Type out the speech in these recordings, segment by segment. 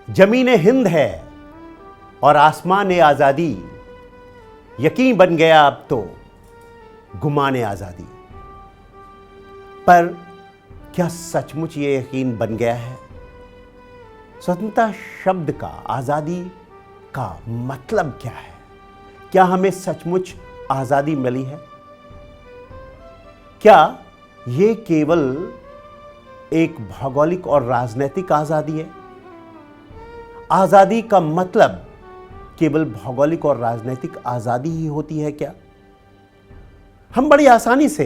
जमीन हिंद है और आसमान आजादी, यकीन बन गया अब तो गुमाने आजादी। पर क्या सचमुच ये यकीन बन गया है? स्वतंत्रता शब्द का, आजादी का मतलब क्या है? क्या हमें सचमुच आजादी मिली है? क्या ये केवल एक भौगोलिक और राजनीतिक आजादी है? आजादी का मतलब केवल भौगोलिक और राजनीतिक आजादी ही होती है क्या? हम बड़ी आसानी से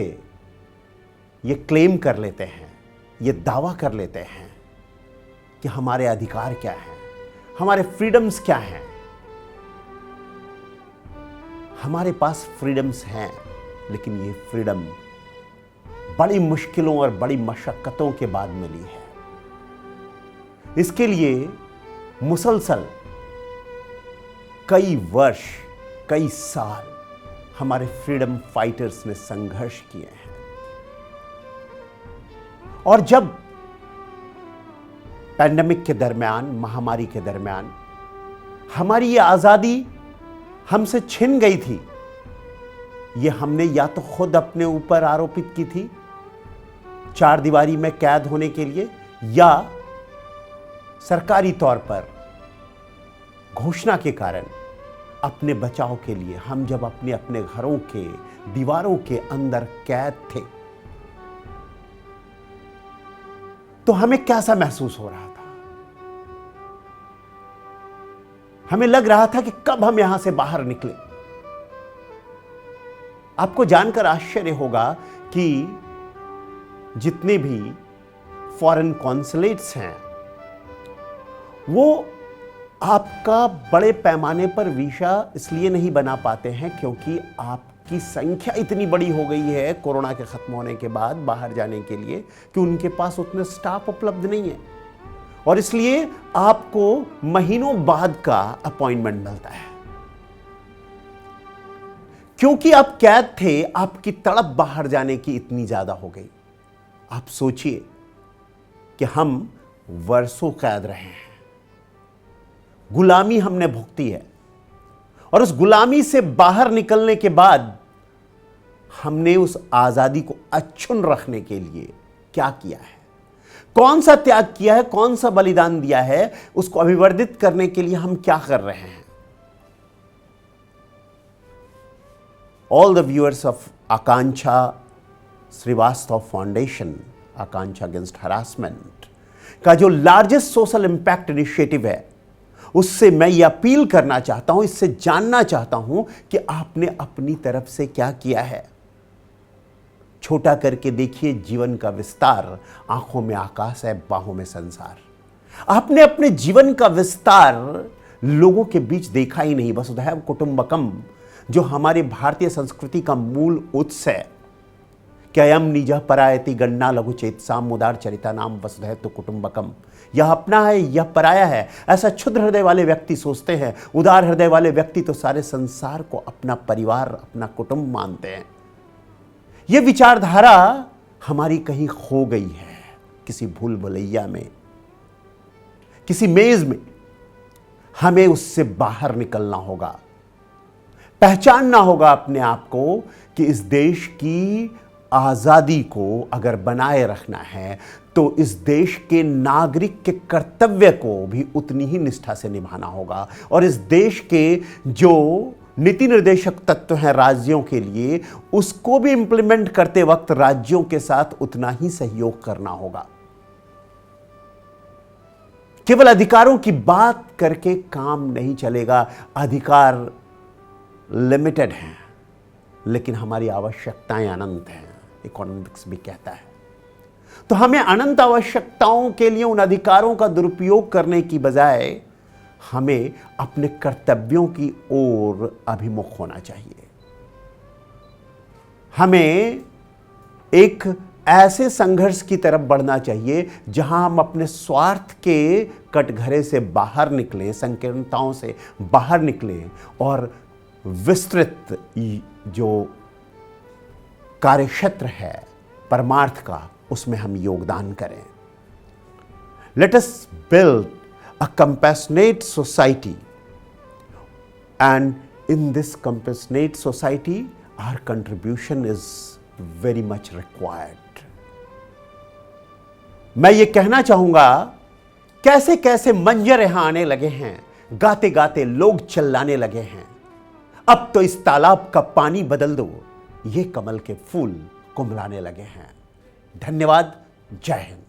ये क्लेम कर लेते हैं, ये दावा कर लेते हैं कि हमारे अधिकार क्या हैं, हमारे फ्रीडम्स क्या हैं। हमारे पास फ्रीडम्स हैं, लेकिन ये फ्रीडम बड़ी मुश्किलों और बड़ी मशक्कतों के बाद मिली है। इसके लिए मुसलसल कई वर्ष, कई साल हमारे फ्रीडम फाइटर्स ने संघर्ष किए हैं। और जब पैंडेमिक के दरमियान, महामारी के दरमियान हमारी ये आजादी हमसे छिन गई थी, ये हमने या तो खुद अपने ऊपर आरोपित की थी चार दीवारी में कैद होने के लिए, या सरकारी तौर पर घोषणा के कारण अपने बचाव के लिए हम जब अपने अपने घरों के दीवारों के अंदर कैद थे तो हमें कैसा महसूस हो रहा था? हमें लग रहा था कि कब हम यहां से बाहर निकले। आपको जानकर आश्चर्य होगा कि जितने भी फॉरेन कॉन्सुलेट्स हैं वो आपका बड़े पैमाने पर वीजा इसलिए नहीं बना पाते हैं क्योंकि आपकी संख्या इतनी बड़ी हो गई है कोरोना के खत्म होने के बाद बाहर जाने के लिए कि उनके पास उतने स्टाफ उपलब्ध नहीं है, और इसलिए आपको महीनों बाद का अपॉइंटमेंट मिलता है। क्योंकि आप कैद थे, आपकी तड़प बाहर जाने की इतनी ज्यादा हो गई। आप सोचिए कि हम वर्षों कैद रहे हैं, गुलामी हमने भुगती है, और उस गुलामी से बाहर निकलने के बाद हमने उस आजादी को अक्षुण्ण रखने के लिए क्या किया है, कौन सा त्याग किया है, कौन सा बलिदान दिया है, उसको अभिवर्धित करने के लिए हम क्या कर रहे हैं। All the viewers of Akanksha Srivastava foundation, Akanksha against harassment का जो लार्जेस्ट सोशल इंपैक्ट इनिशिएटिव है, उससे मैं ये अपील करना चाहता हूं, इससे जानना चाहता हूं कि आपने अपनी तरफ से क्या किया है। छोटा करके देखिए जीवन का विस्तार, आंखों में आकाश है, बाहों में संसार। आपने अपने जीवन का विस्तार लोगों के बीच देखा ही नहीं। वसुधैव कुटुंबकम जो हमारे भारतीय संस्कृति का मूल उत्स है, क्ययम निजः परायति गणना लघु चेतसाम मुदार चरिता नाम वसुधैव तो कुटुंबकम। यह अपना है, यह पराया है, ऐसा क्षुद्र हृदय वाले व्यक्ति सोचते हैं। उदार हृदय वाले व्यक्ति तो सारे संसार को अपना परिवार, अपना कुटुंब मानते हैं। यह विचारधारा हमारी कहीं खो गई है, किसी भूल भुलैया में, किसी मेज में। हमें उससे बाहर निकलना होगा, पहचानना होगा अपने आप को कि इस देश की आजादी को अगर बनाए रखना है तो इस देश के नागरिक के कर्तव्य को भी उतनी ही निष्ठा से निभाना होगा, और इस देश के जो नीति निर्देशक तत्व हैं राज्यों के लिए, उसको भी इंप्लीमेंट करते वक्त राज्यों के साथ उतना ही सहयोग करना होगा। केवल अधिकारों की बात करके काम नहीं चलेगा। अधिकार लिमिटेड हैं, लेकिन हमारी आवश्यकताएं अनंत हैं, इकोनॉमिक्स भी कहता है। तो हमें अनंत आवश्यकताओं के लिए उन अधिकारों का दुरुपयोग करने की बजाय हमें अपने कर्तव्यों की ओर अभिमुख होना चाहिए। हमें एक ऐसे संघर्ष की तरफ बढ़ना चाहिए जहां हम अपने स्वार्थ के कटघरे से बाहर निकलें, संकीर्णताओं से बाहर निकलें, और विस्तृत जो कार्यक्षेत्र है परमार्थ का, उसमें हम योगदान करें। Let us build a compassionate society. And in this compassionate society, our contribution is very much required. मैं ये कहना चाहूंगा, कैसे कैसे मंजर यहां आने लगे हैं, गाते गाते लोग चिल्लाने लगे हैं, अब तो इस तालाब का पानी बदल दो, ये कमल के फूल कुमलाने लगे हैं। धन्यवाद। जय हिंद।